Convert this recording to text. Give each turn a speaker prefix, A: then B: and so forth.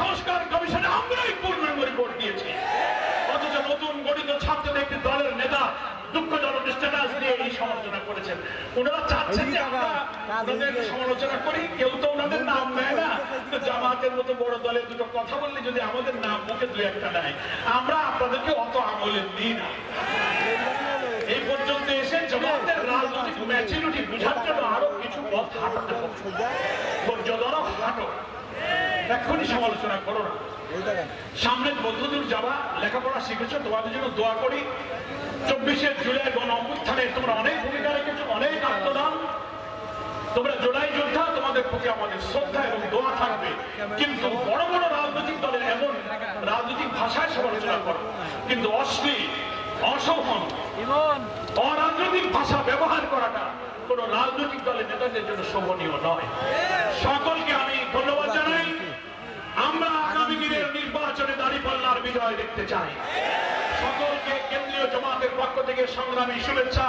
A: সংস্কার কমিশনে আমরাই পূর্ণাঙ্গ রিপোর্ট দিয়েছি, অথচ নতুন গঠিত ছাত্রদের একটি দলের নেতা দুঃখজনক স্ট্যাটাস দিয়ে এই সমালোচনা করেছেন। ওনারা চাচ্ছেন যে আমরা ওনাদের সমালোচনা করি, কেউ তো ওনাদের নাম নেয় না। জামাতের মতো বড় দলের দুটো কথা বললে যদি আমাদের নাম মুখে দু একটা নেয়, আমরা আপনাদেরকে অত আমলে দিই না। এই পর্যন্ত এসে জামাতের রাজনৈতিক ম্যাচুরিটি বোঝার জন্য আরো কিছু পথ হাঁটতে হবে। ধৈর্য ধরো, হাঁটো, এক্ষুনি সমালোচনা করো না। সামনে বন্ধুদের যাওয়া, লেখাপড়া শিখেছো, তোমাদের জন্য দোয়া করি। 24শে জুলাই গণ অভ্যুত্থানে তোমরা অনেক ভূমিকা রেখেছো, অনেক আত্মদান। তোমরা জুলাই যোদ্ধা, তোমাদের প্রতি আমাদের শ্রদ্ধা এবং দোয়া থাকবে। কিন্তু বড় বড় রাজনৈতিক দলের এমন রাজনৈতিক ভাষায় সমালোচনা করো, কিন্তু অশ্লীল, অসহন, অরাজনৈতিক ভাষা ব্যবহার করাটা কোন রাজনৈতিক দলের নেতাদের জন্য শোভনীয় নয়। সকলকে আমি ধন্যবাদ জানাই। আমরা আগামী দিনের নির্বাচনে দাঁড়িপাল্লার বিজয় দেখতে চাই। সকলকে কেন্দ্রীয় জামাতের পক্ষ থেকে সংগ্রামী শুভেচ্ছা।